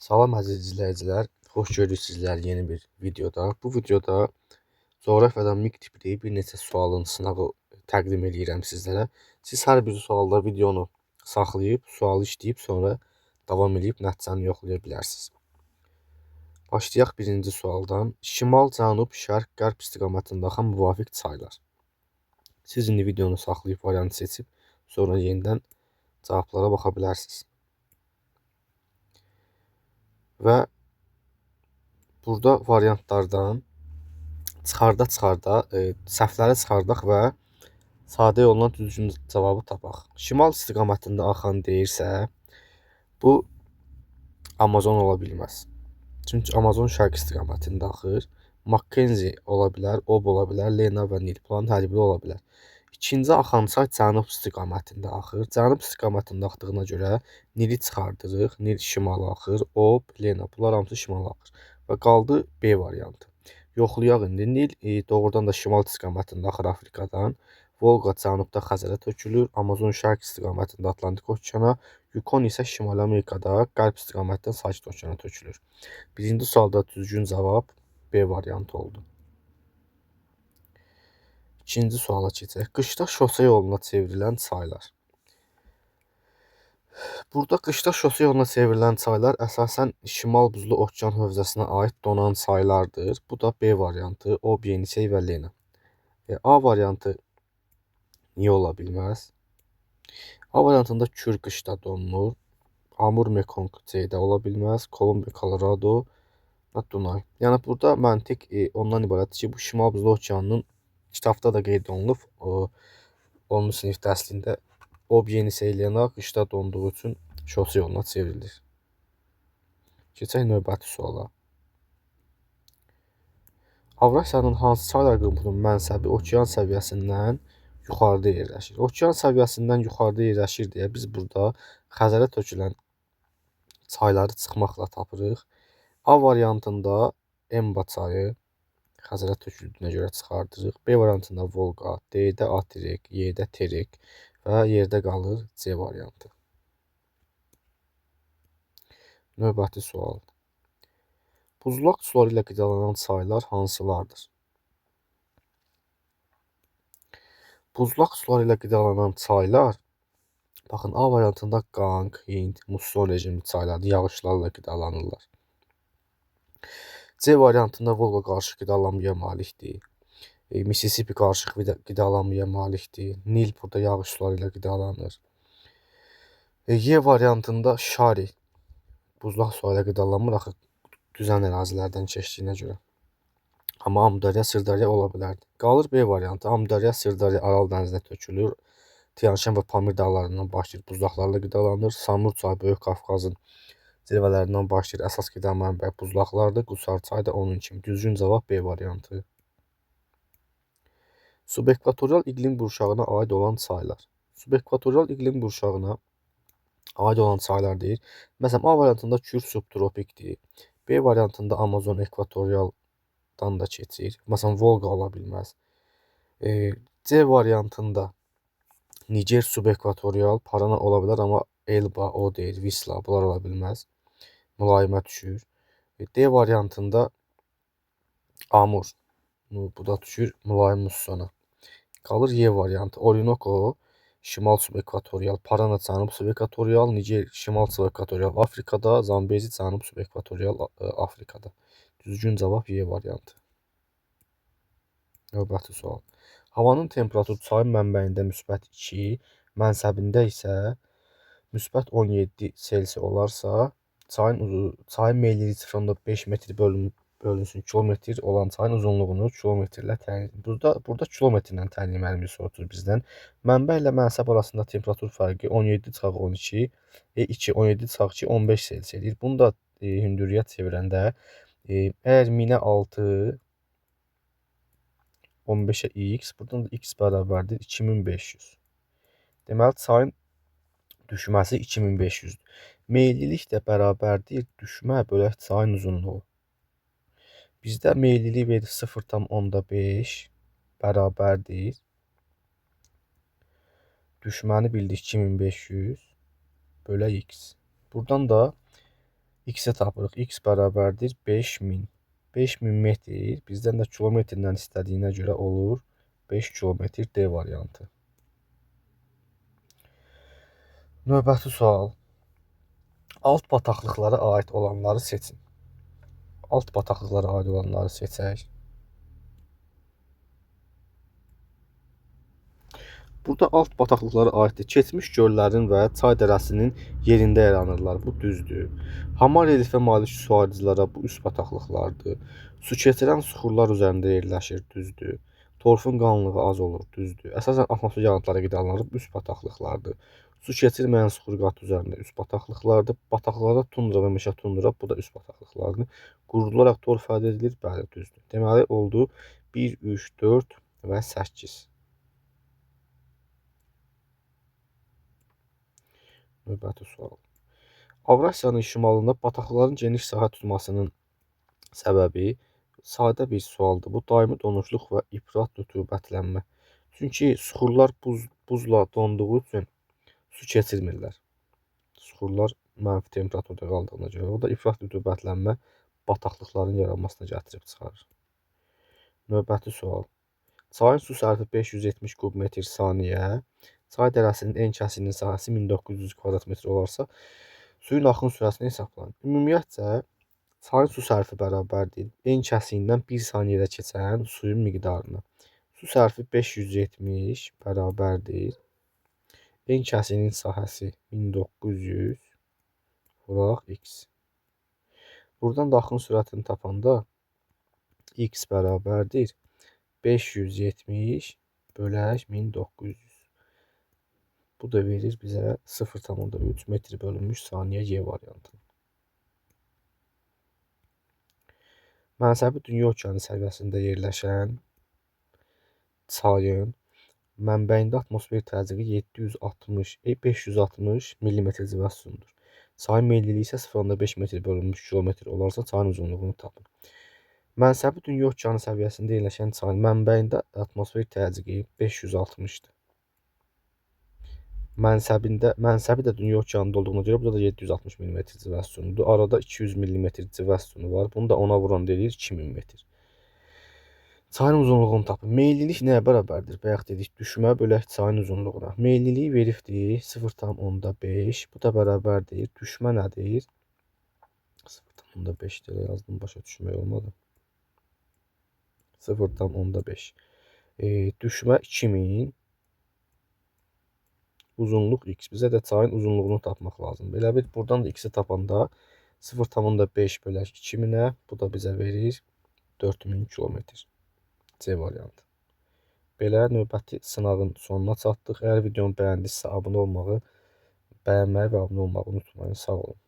Salam əziz izləyicilər, xoş gördük sizləri yeni bir videoda. Bu videoda coğrafiyadan MİQ tipli bir neçə sualın sınağı təqdim edirəm sizlərə. Siz hər bir sualda videonu saxlayıb, sualı işləyib, sonra davam edib nəticəni yoxlaya bilərsiniz. Başlayaq birinci sualdan. Şimal, cənub, şərq, qərb istiqamətində axan müvafiq çaylar. Siz indi videonu saxlayıb variantı seçib, sonra yenidən cavablara baxa bilərsiniz. Və burada variantlardan çıxarda səhvləri çıxardaq və sadə yolla düzgün cavabı tapaq. Şimal istiqamətində axan deyirsə, bu Amazon ola bilməz. Çünki Amazon şərq istiqamətində axır. Makkenzi ola bilər, Ob ola bilər, Lena və Nil. Bunların hər biri ola bilər. İkinci axan çay cənub istiqamətində axır. Cənub istiqamətində axdığına görə Nili çıxardırıq. Nil şimala axır. Ob, Lena. Bunlar hamısı şimala axır. Və qaldı B variantı. Yoxlayaq indi. Nil doğrudan da şimal istiqamətində axır Afrikadan. Volqa cənubda Xəzərə tökülür. Amazon şərq istiqamətində Atlantik okeana. Yukon isə Şimali Amerikada qərb istiqamətdən Sakit okeana tökülür. Birinci sualda düzgün cavab B variantı oldu. İkinci suala keçək. Qışda şose yoluna çevrilən çaylar. Burada qışda şose yoluna çevrilən çaylar əsasən Şimal Buzlu Okean hövzəsinə aid donan çaylardır. Bu da B variantı, Ob, Yenisey və Lena. A variantı niyə ola bilməz? A variantında Kür qışda donur. Amur, Mekong, C-də ola bilməz. Kolumbiya, Kolorado və Dunay. Yəni burada məntiq ondan ibarətdir ki, bu Şimal Buzlu Okeanının kitabda da qeyd olunub. 10-cu sinifdə əslində Ob, Yenisey, Lena qışda donduğu üçün şose yoluna çevrilir. Keçək növbəti suala. Avrasiyanın hansı çaylar qrupunun mənsəbi okean səviyyəsindən yuxarıda yerləşir? Okean səviyyəsindən yuxarıda yerləşir deyə biz burada Xəzərə tökülən çayları çıxmaqla tapırıq. A variantında Emba çayı Xəzərə töküldüyünə görə çıxardırıq. B variantında Volqa, D-də Aterek, Y-də Terek və yerdə qalır C variantı. Növbəti sual. Buzlaq suları ilə qidalanan çaylar hansılardır? Buzlaq suları ilə qidalanan çaylar, baxın, A variantında Qanq, Hind, Musson rejimli çaylardır, yağışlarla qidalanırlar. C variantında Volqa qarışıq qidalanmaya malikdir. Mississippi qarışıq qidalanmaya malikdir. Nil burada yağış suları ilə qidalanır. Y variantında Şari buzlaq suları ilə qidalanmır, axı düzən ərazilərdən keçdiyinə görə. Amma Amudarya, Sırdarya ola bilərdi. Qalır B variantı. Amudarya, Sırdarya Aral dənizinə tökülür. Tianşan və Pamir dağlarından başlayır buzlaqlarla qidalanır. Samur çayı Böyük Qafqazın zirvələrindən başlayır. Əsas qida mənbəyi buzlaqlardır. Qusar çayı da onun kimi. Düzgün cavab B variantı. Subekvatorial iqlim qurşağına aid olan çaylar. Subekvatorial iqlim qurşağına aid olan çaylar deyir. Məsələn, A variantında Kür subtropikdir. B variantında Amazon ekvatorialdan da keçir. Məsələn, Volqa ola bilməz. C variantında Niger subekvatorial, Parana ola bilər, amma Elba, Oder, Visla bunlar ola bilməz. Mülayimə düşür. D variantında Amur, bu da düşür mülayim mussona. Qalır Y variantı. Orinoco şimal subekvatorial, Parana cənub subekvatorial, Niger şimal subekvatorial Afrikada, Zambezi cənub subekvatorial Afrikada. Düzgün cavab Y variantı. Növbəti sual. Havanın temperaturu çayın mənbəyində -2, mənsəbində isə -17 Selsi olarsa, çayın meyilli 0.5 metr bölünsün kilometr olan çayın uzunluğunu kilometrlə təyin edin. Burada kilometrlə təyin etməliyik soruşur bizdən. Mənbə ilə mənsəb arasında temperatur fərqi 17-12, 17-2, 15 Selsi edir. Bunu da hündürlüyə çevirəndə əgər 1000-ə 6 15-ə x, buradan da x bərabərdir 2500. Deməli, çayın düşməsi 2500-dür. Meyillilik də bərabərdir düşmə bölək çayın uzunluğu. Bizdə meyillilik verir 0,5 bərabərdir. Düşməni bildik 2500 bölək x. Buradan da X-i tapırıq. X bərabərdir 5000. 5000 metr bizdən də kilometrlə istədiyinə görə olur 5 kilometr D variantı. Növbəti sual. Alt bataqlıqlara aid olanları seçin. Alt bataqlıqlara aid olanları seçək. Burada alt bataqlıqlara aiddir. Keçmiş göllərin və çay dərəsinin yerində yaranırlar. Bu düzdür. Hamar relyefə malik suarıcılara bu üst bataqlıqlardır. Su keçirən suxurlar üzərində yerləşir. Düzdür. Torfun qalınlığı az olur. Düzdür. Əsasən atmosfer yağıntıları qidalanır. Bu üst bataqlıqlardır. Su keçirməyən suxur qatı üzərində üst bataqlıqlardır. Bataqlıqlarda tundra və meşə tundra. Bu da üst bataqlıqlardır. Qurudularaq torf əldə edilir. Bəli, düzdür. Deməli oldu 1, 3, 4 və 8. Növbəti sual. Avrasiyanın şimalında bataqlıqların geniş sahə tutmasının səbəbi sadə bir sualdır. Bu daimi donuşluq və ifrat rütubətlənmə. Çünki suxurlar buzla donduğu üçün su keçirmirlər. Suxurlar mənfi temperaturda qaldığına görə. O da ifrat rütubətlənmə bataqlıqların yaranmasına gətirib çıxarır. Növbəti sual. Çayın su sərfi 570 kub metr saniyə. Çay dərəsinin en kəsiyinin sahəsi 1900 kvadrat metr olarsa, suyun axın sürəsini hesablayın. Ümumiyyətcə, çayın su sərfi bərabərdir en kəsiyindən 1 saniyədə keçən suyun miqdarına. Su sərfi 570 bərabərdir en kəsiyinin sahəsi 1900 vuraq x. Buradan da axın sürətini tapanda x bərabərdir 570 bölək 1900. Bu da verir bizə 0,3 metr bölünmüş saniyə Y variantı. Mənsəbi dünya okeanı səviyyəsində yerləşən çayın mənbəyində atmosfer təzyiqi 560 mm civə sudur. Çayın meylliliyi isə 0,5 metr bölünmüş kilometr olarsa çayın uzunluğunu tapın. Mənsəbi dünya okeanı səviyyəsində yerləşən çayın mənbəyində atmosfer təzyiqi 560-dır. Mənsəbi də dünya okeanında olduğuna görə burada da 760 mm civə sütunudur. Arada 200 mm civə sütunu var. Bunu da ona vuran deyir 2000 metr. Çayın uzunluğunu tapın. Meyillilik nəyə bərabərdir? Bayaq dedik, düşmə bölək çayın uzunluğuna. Meyilliliyi veribdir 0,5. Bu da bərabərdir. Düşmə nədir? 0,5 deyə yazdım, başa düşmək olmadı. 0,5. Düşmə 2000. Uzunluq x. Bizə də çayın uzunluğunu tapmaq lazımdır. Elə bir buradan da x-i tapanda 0,5 bölək 2000-ə, bu da bizə verir 4000 kilometr. C variantı. Belə növbəti sınağın sonuna çatdıq. Əgər videomu bəyəndisə abunə olmağı, bəyənməyi və abunə olmağı unutmayın. Sağ olun.